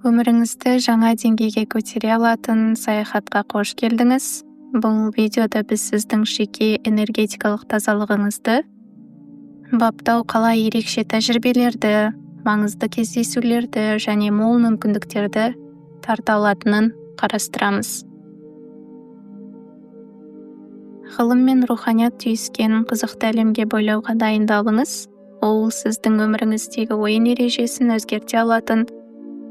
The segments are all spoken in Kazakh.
Өміріңізді жаңа деңгейге көтере алатын саяхатқа қош келдіңіз. Бұл видеода біз сіздің жеке энергетикалық тазалығыңызды баптау қалай ерекше тәжірибелерді, маңызды кездесулерді және мол мүмкіндіктерді тарта алатынын қарастырамыз. Ғылым мен руханият түйіскен қызықты әлемге бойлауға дайындалыңыз. Ол сіздің өміріңіздегі ойын ережесін өзгерте алатын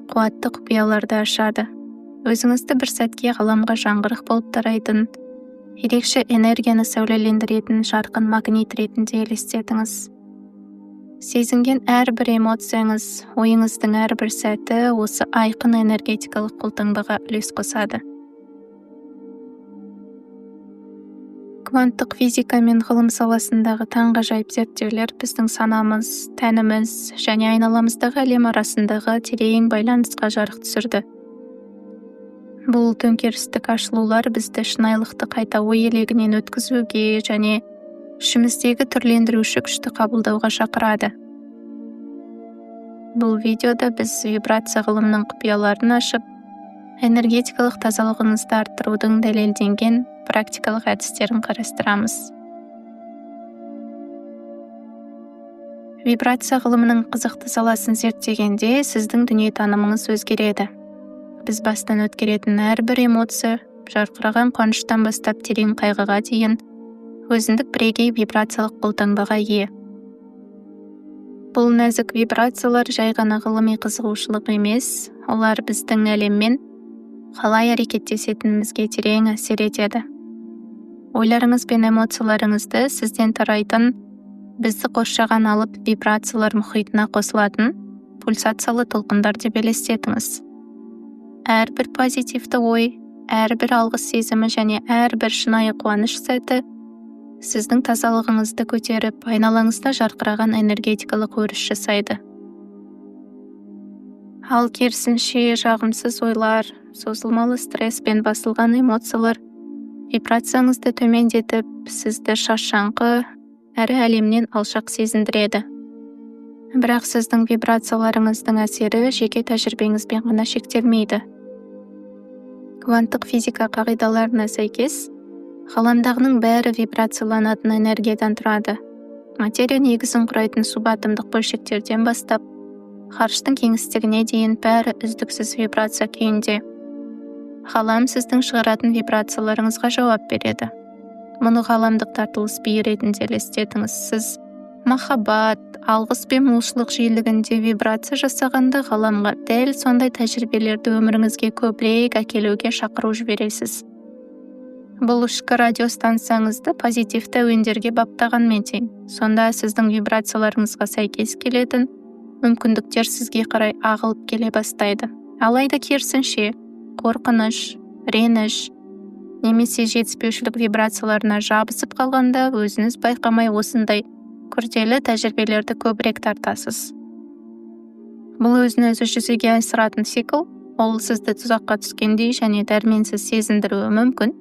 қуатты құпияларды ашады. Өзіңізді бір сәтке ғаламға жаңғырық болып тарайтын, ерекше энергияны сәулелендіретін жарқын магнит ретінде елестетіңіз. Сезінген әрбір эмоцияңыз, ойыңыздың әрбір сәті осы айқын энергетикалық қолтаңбаға үлес қосады. Кванттық физика мен ғылым саласындағы таңғажайып зерттеулер біздің санамыз, тәніміз және айналамыздағы әлем арасындағы терең байланысқа жарық түсірді. Бұл төңкерістік ашылулар бізді шынайылықты қайта ой елегінен өткізуге және ішіміздегі түрлендіруші күшті қабылдауға шақырады. Бұл видеода біз вибрация ғылымының құпияларын ашып, энергетикалық тазалығыңызды арттырудың дәлелденген практикалық әдістерін қарастырамыз. Вибрация ғылымының қызықты саласын зерттегенде сіздің дүниетанымыңыз өзгереді. Біз бастан өткеретін әрбір эмоция, жарқыраған қуаныштан бастап терең қайғыға дейін өзіндік бірегей вибрациялық қолтаңбаға ие. Бұл нәзік вибрациялар жай ғана ғылыми қызығушылық емес, олар біздің әлеммен қалай әрекеттесетінімізге терең әсер етеді. Ойларыңыз бен эмоцияларыңызды сізден тарайтын, бізді қоршаған алып вибрациялар мұхитына қосылатын пульсациялы толқындар деп елестетіңіз. Әрбір позитивті ой, әрбір алғыс сезімі және әрбір шынайы қуаныш сәті сіздің тазалығыңызды көтеріп, айналаңызда жарқыраған энергетикалық өріс жасайды. Ал керісінше жағымсыз ойлар, созылмалы стресс пен басылған эмоциялар вибрацияңызды төмендетіп, сізді шаршаңқы әрі әлемнен алшақ сезіндіреді. Бірақ сіздің вибрацияларыңыздың әсері жеке тәжірибеңізбен ғана шектелмейді. Кванттық физика қағидаларына сәйкес, ғаламдағының бәрі вибрацияланатын энергиядан тұрады. Материя негізін құрайтын субатомдық бөлшектерден бастап, ғарыштың кеңістігіне дейін бәрі үздіксіз вибрация күйінде. Ғалам сіздің шығаратын вибрацияларыңызға жауап береді. Мұны ғаламдық тартылыс биі ретінде елестетіңіз. Сіз махаббат, алғыс пен молшылық жиілігінде вибрация жасағанда ғаламға дәл сондай тәжірибелерді өміріңізге көбірек әкелуге шақыру жібересіз. Бұл ішкі радиостанцияңызды позитивті әуендерге баптағанмен тең. Сонда сіздің вибрацияларыңызға сәйкес келетін мүмкіндіктер сізге қарай ағылып келе бастайды. Алайда керісінше, қорқыныш, реніш, немесе жетіспеушілік вибрацияларына жабысып қалғанда өзіңіз байқамай осындай күрделі тәжірибелерді көбірек тартасыз. Бұл өзін-өзі жүзеге асыратын цикл, ол сізді тұзаққа түскендей және дәрменсіз сезіндіруі мүмкін.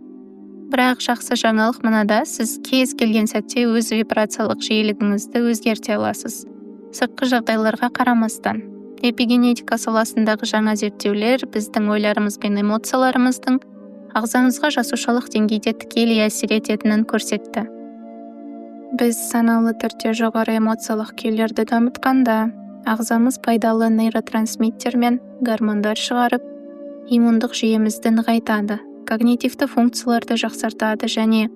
Бірақ жақсы жаңалық мынада, сіз кез келген сәтте өз вибрациялық жиілігіңізді өзгерте аласыз. Сыртқы жағдайларға қарамастан. Эпигенетика саласындағы жаңа зерттеулер біздің ойларымыз бен эмоцияларымыздың ағзаңызға жасушалық деңгейде тікелей әсер ететінін көрсетті. Біз саналы түрде жоғары эмоциялық күйлерді дамытқанда, ағзамыз пайдалы нейротрансмиттер мен гормондар шығарып, иммундық жүйемізді нығайтады, когнитивті функцияларды жақсартады және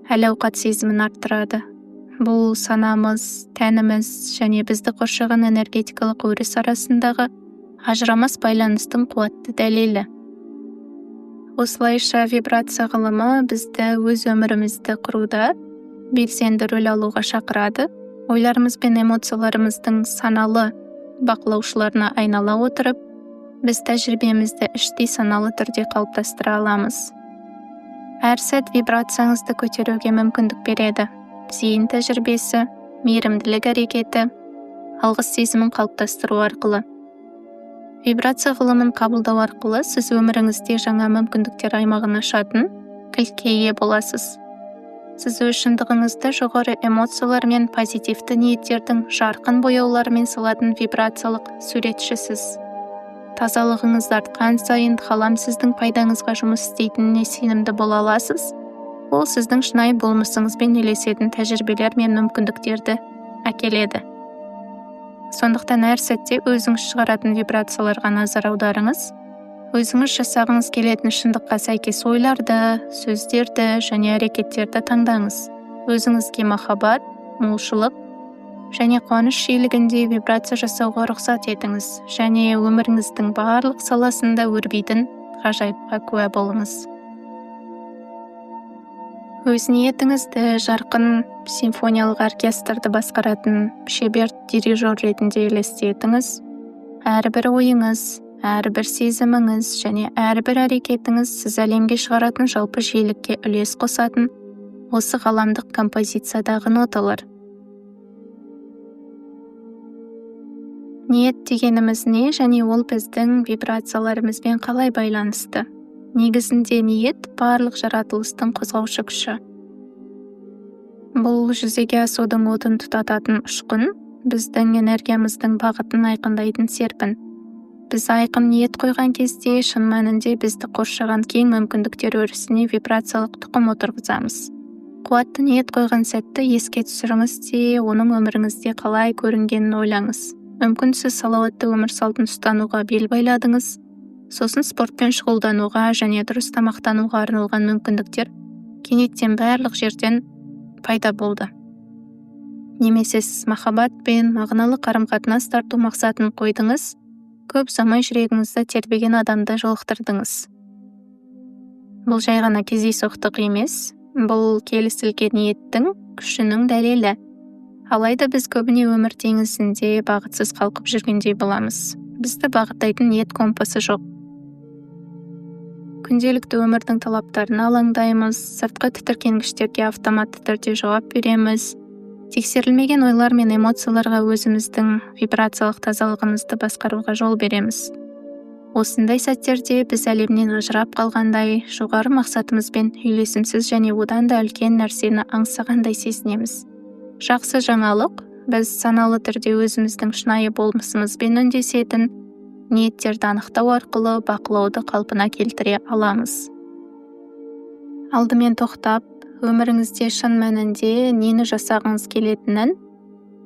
әл-ауқат сезімін арттырады. Бұл санамыз, тәніміз және бізді қоршаған энергетикалық өріс арасындағы ажырамас байланыстың қуатты дәлелі. Осылайша вибрация ғылымы бізді өз өмірімізді құруда белсенді рөл алуға шақырады. Ойларымыз бен эмоцияларымыздың саналы бақылаушыларына айнала отырып, біз тәжірибемізді іштей саналы түрде қалыптастыра аламыз. Әр сәт вибрацияңызды көтеруге мүмкіндік береді. Зейін тәжірибесі, мейірімділік әрекеті, алғыс сезімін қалыптастыру арқылы. Вибрация ғылымын қабылдау арқылы сіз өміріңізде жаңа мүмкіндіктер аймағын ашатын кілтке ие боласыз. Сіз өз шындығыңызды жоғары эмоциялар мен позитивті ниеттердің жарқын бояуларымен салатын вибрациялық суретшісіз. тазалығыңыз артқан сайын қалам сіздің пайдаңызға жұмыс істейтініне сенімді бола аласыз. Ол сіздің шынайы болмысыңызбен үйлесетін тәжірибелер мен мүмкіндіктерді әкеледі. Сондықтан әр сәтте өзіңіз шығаратын вибрацияларға назар аударыңыз. Өзіңіз жасағыңыз келетін шындыққа сәйкес ойларды, сөздерді және әрекеттерді таңдаңыз. Өзіңізге махаббат, молшылық және қуаныш жиілігінде вибрация жасауға рұқсат етіңіз және өміріңіздің барлық саласында өрбитін ғажайыпқа куә болыңыз. Өз ниетіңізді жарқын симфониялық оркестрді басқаратын шебер дирижер ретінде елестетіңіз. Әрбір ойыңыз, әрбір сезіміңіз және әрбір әрекетіңіз сіз әлемге шығаратын жалпы жиілікке үлес қосатын осы ғаламдық композициядағы ноталар. Ниет дегеніміз не және ол біздің вибрацияларымызбен қалай байланысты? Негізінде ниет барлық жаратылыстың қозғаушы күші. Бұл жүзеге асудың отын тұтататын ұшқын, біздің энергиямыздың бағытын айқындайтын серпін. Біз айқын ниет қойған кезде шын мәнінде бізді қоршаған кең мүмкіндіктер өрісіне вибрациялық тұқым отырғызамыз. Қуатты ниет қойған сәтті еске түсіріңіз де оның өміріңізде қалай көрінгенін ойлаңыз. Мүмкін сіз салауатты өмір салтын ұстануға бел байладыңыз, сосын спортпен шұғылдануға және дұрыс тамақтануға арналған мүмкіндіктер кенеттен барлық жерден пайда болды. Немесе сіз махаббат пен мағыналы қарым-қатынас тарту мақсатын қойдыңыз, көп ұзамай жүрегіңізді тербеген адамды жолықтырдыңыз. Бұл жай ғана кездейсоқтық емес, бұл келісілген ниеттің күшінің дәлелі. Алайда біз көбіне өмір теңізінде бағытсыз қалқып жүргендей боламыз. Бізді бағыттайтын ниет компасы жоқ. Күнделікті өмірдің талаптарына алаңдаймыз, сыртқы тітіркенгіштерге автоматты түрде жауап береміз. Тексерілмеген ойлар мен эмоцияларға өзіміздің вибрациялық тазалығымызды басқаруға жол береміз. Осындай сәттерде біз әлемнен ажырап қалғандай, жоғары мақсатымызбен үйлесімсіз және одан да үлкен нәрсені аңсағандай сезінеміз. Жақсы жаңалық, біз саналы түрде өзіміздің шынайы болмысымызбен үндесетін ниеттерді анықтау арқылы бақылауды қалпына келтіре аламыз. Алдымен тоқтап, өміріңізде шын мәнінде нені жасағыңыз келетінін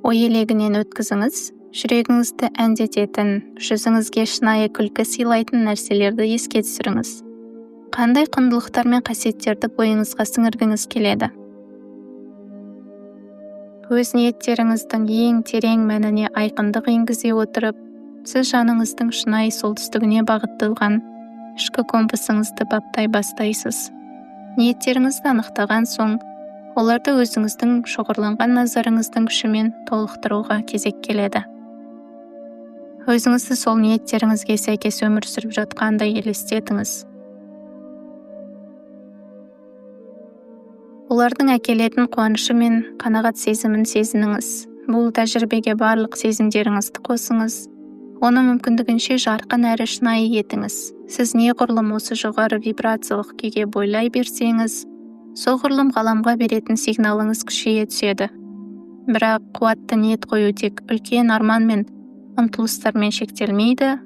ой елегінен өткізіңіз. Жүрегіңізді әндететін, жүзіңізге шынайы күлкі сыйлайтын нәрселерді еске түсіріңіз. Қандай құндылықтар мен қасиеттерді бойыңызға сіңіргіңіз келеді? Өз ниеттеріңіздің ең терең мәніне айқындық енгізе отырып, сіз жаныңыздың шынайы солтүстігіне бағытталған ішкі компасыңызды баптай бастайсыз. Ниеттеріңізді анықтаған соң, оларды өзіңіздің шоғырланған назарыңыздың күшімен толықтыруға кезек келеді. Өзіңізді сол ниеттеріңізге сәйкес өмір сүріп жатқандай елестетіңіз. Олардың әкелетін қуанышы мен қанағат сезімін сезініңіз. Бұл тәжірибеге барлық сезімдеріңізді қосыңыз. Оны мүмкіндігінше жарқын әрі шынайы етіңіз. Сіз неғұрлым осы жоғары вибрациялық күйге бойлай берсеңіз, соғұрлым ғаламға беретін сигналыңыз күшейе түседі. Бірақ қуатты ниет қою тек үлкен арман мен ұмтылыстармен шектелмейді.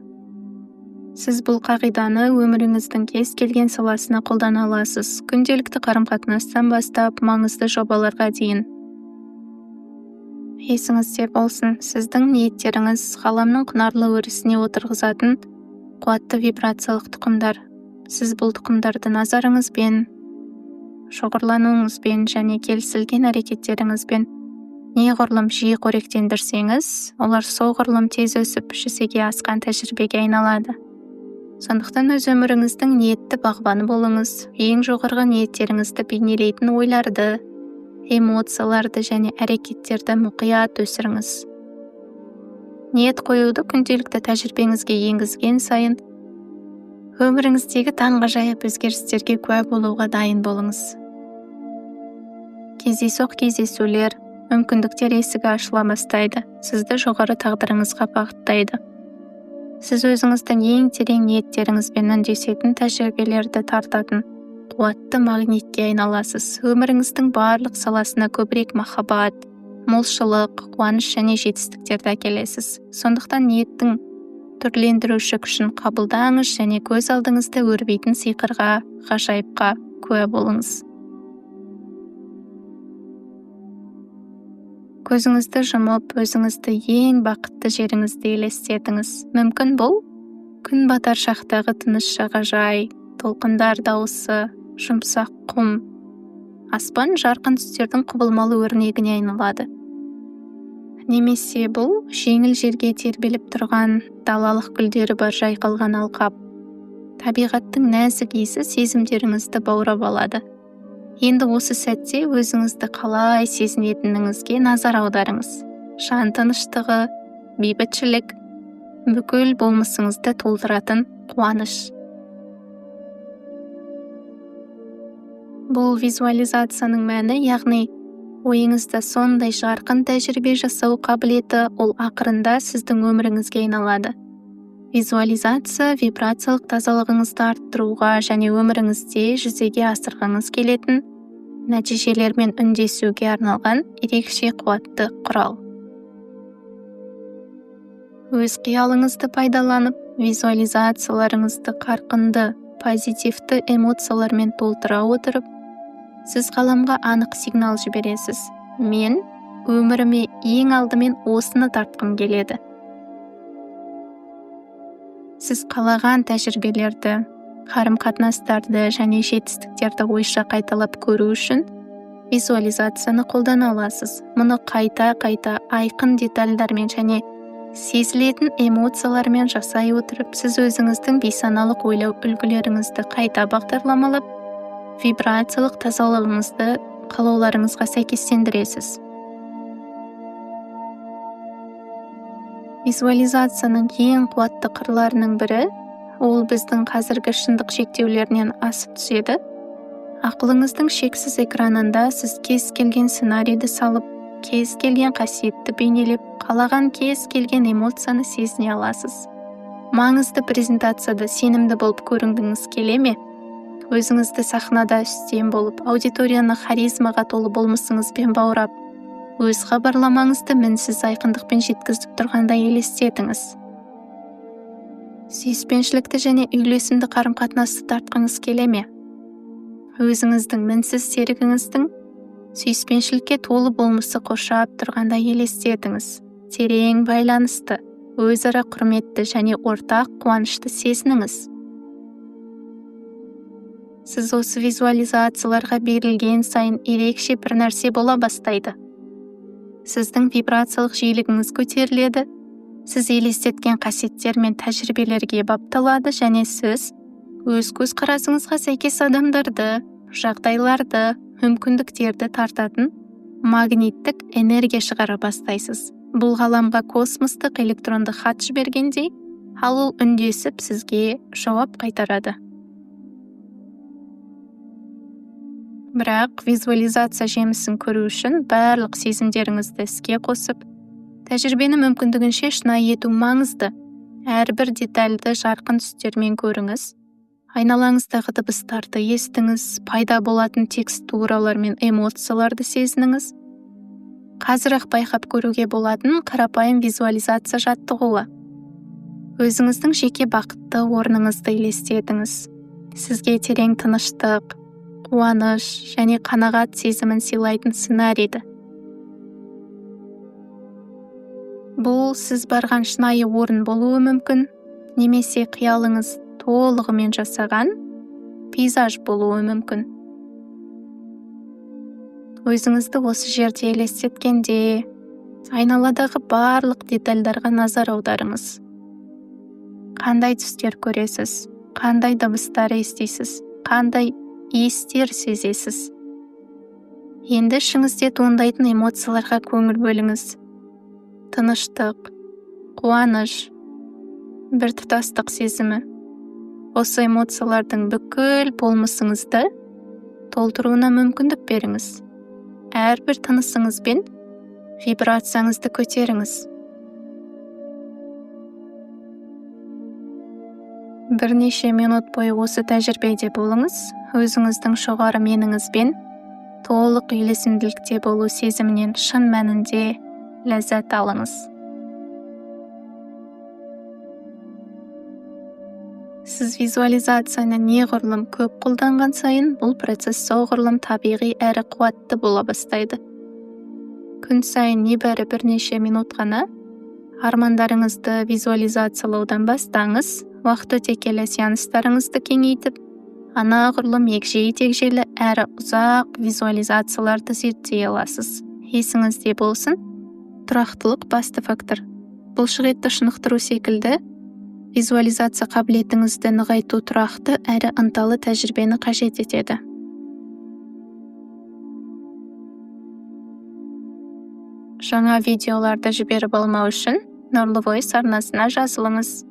Сіз бұл қағиданы өміріңіздің кез келген саласына қолдана аласыз. Күнделікті қарым-қатынастан бастап маңызды жобаларға дейін. Есіңізде болсын, сіздің ниеттеріңіз ғаламның құнарлы өрісіне отырғызатын қуатты вибрациялық тұқымдар. Сіз бұл тұқымдарды назарыңызбен, шоғырлануыңызбен және келісілген әрекеттеріңізбен неғұрлым жиі қоректендірсеңіз, олар соғұрлым тез өсіп жүзеге асқан тәжірибеге айналады. Сондықтан өз өміріңіздің ниетті бағбаны болыңыз. Ең жоғарғы ниеттеріңізді бейнелейтін ойларды, эмоцияларды және әрекеттерді мұқият өсіріңіз. Ниет қоюды күнделікті тәжірибеңізге енгізген сайын, өміріңіздегі таңғажайып өзгерістерге куә болуға дайын болыңыз. Кездейсоқ кездесулер, мүмкіндіктер есігі ашыла бастайды, сізді жоғары тағдырыңызға бағыттайды. Сіз өзіңіздің ең терең ниеттеріңізбен үндесетін тәжірибелерді тартатын қуатты магнитке айналасыз. Өміріңіздің барлық саласына көбірек махаббат, молшылық, қуаныш және жетістіктерді әкелесіз. Сондықтан ниеттің түрлендіруші күшін қабылдаңыз және көз алдыңызда өрбейтін сиқырға, ғажайыпқа куә болыңыз. Көзіңізді жұмып, өзіңізді ең бақытты жеріңізде елестетіңіз. Мүмкін бұл күн батар шақтағы тыныш жағажай, толқындар дауысы, жұмсақ құм, аспан жарқын түстердің құбылмалы өрнегіне айналады. Немесе бұл жеңіл жерге тербеліп тұрған далалық гүлдері бар жайқалған алқап. Табиғаттың нәзік иісі сезімдеріңізді баурап алады. Енді осы сәтте өзіңізді қалай сезінетініңізге назар аударыңыз. Жан тыныштығы, бейбітшілік, бүкіл болмысыңызды толтыратын қуаныш. Бұл визуализацияның мәні, яғни ойыңызда сондай жарқын тәжірибе жасау қабілеті, ол ақырында сіздің өміріңізге айналады. Визуализация вибрациялық тазалығыңызды арттыруға және өміріңізде жүзеге асырғыңыз келетін нәтижелермен үндесуге арналған ерекше қуатты құрал. Өз қиялыңызды пайдаланып, визуализацияларыңызды қарқынды, позитивті эмоциялармен толтыра отырып, сіз ғаламға анық сигнал жібересіз. Мен өміріме ең алдымен осыны тартқым келеді. Сіз қалаған тәжірибелерді, қарым-қатынастарды және жетістіктерді ойша қайталап көру үшін визуализацияны қолдана аласыз. Мұны қайта-қайта айқын детальдармен және сезілетін эмоциялармен жасай отырып, сіз өзіңіздің бейсаналық ойлау үлгілеріңізді қайта бағдарламалап, вибрациялық тазалығыңызды қалауларыңызға сәйкестендіресіз. Визуализацияның ең қуатты қырларының бірі, ол біздің қазіргі шындық шектеулерінен асып түседі. Ақылыңыздың шексіз экранында сіз кез келген сценарийді салып, кез келген қасиетті бейнелеп, қалаған кез келген эмоцияны сезіне аласыз. Маңызды презентацияда сенімді болып көрінгіңіз келе ме? Өзіңізді сахнада үстем болып, аудиторияны харизмаға толы болмысыңызбен баурап, өз хабарламаңызды мінсіз айқындықпен жеткізіп тұрғандай елестетіңіз. Сүйіспеншілікті және үйлесімді қарым-қатынасты тартқыңыз келе ме? Өзіңіздің мінсіз серігіңіздің сүйіспеншілікке толы болмысы қоршап тұрғандай елестетіңіз. Терең байланысты, өзара құрметті және ортақ қуанышты сезініңіз. Сіз осы визуализацияларға берілген сайын ерекше бір нәрсе бола бастайды. Сіздің вибрациялық жиілігіңіз көтеріледі, сіз елестеткен қасиеттер мен тәжірибелерге бапталады және сіз өз көзқарасыңызға сәйкес адамдарды, жағдайларды, мүмкіндіктерді тартатын магниттік энергия шығара бастайсыз. Бұл ғаламға космостық электронды хат жібергендей, ал ол үндесіп сізге жауап қайтарады. Бірақ визуализация жемісін көру үшін барлық сезімдеріңізді іске қосып, тәжірибені мүмкіндігінше шынайы ету маңызды. Әрбір детальді жарқын түстермен көріңіз. Айналаңыздағы дыбыстарды естіңіз, пайда болатын текстуралар мен эмоцияларды сезініңіз. Қазір-ақ байқап көруге болатын қарапайым визуализация жаттығуы. Өзіңіздің жеке бақытты орныңызды елестетіңіз. Сізге терең тыныштық, қуаныш және қанағат сезімін сыйлайтын сценарийді. Бұл сіз барған шынайы орын болуы мүмкін, немесе қиялыңыз толығымен жасаған пейзаж болуы мүмкін. Өзіңізді осы жерде елестеткенде, айналадағы барлық детальдарға назар аударыңыз. Қандай түстер көресіз, қандай дыбыстар естисіз, қандай иістер сезесіз. Енді ішіңізде туындайтын эмоцияларға көңіл бөліңіз. Тыныштық, қуаныш, біртұтастық сезімі. Осы эмоциялардың бүкіл болмысыңызды толтыруына мүмкіндік беріңіз. Әрбір тынысыңызбен вибрацияңызды көтеріңіз. Бірнеше минут бойы осы тәжірибеде болыңыз. Өзіңіздің жоғары меніңізбен толық үйлесімділікте болу сезімінен шын мәнінде ләззат алыңыз. Сіз визуализацияны неғұрлым көп қолданған сайын, бұл процесс соғұрлым табиғи әрі қуатты бола бастайды. Күн сайын небәрі бірнеше минут қана армандарыңызды визуализациялаудан бастаңыз. Уақыт өте келе сеанстарыңызды кеңейтіп, анағұрлым егжей-тегжейлі әрі ұзақ визуализацияларды зерттей аласыз. Есіңізде болсын, тұрақтылық басты фактор. Бұлшықетті шынықтыру секілді, визуализация қабілетіңізді нығайту тұрақты әрі ынталы тәжірибені қажет етеді. Жаңа видеоларды жіберіп алмау үшін Нұрлы Voice арнасына жазылыңыз.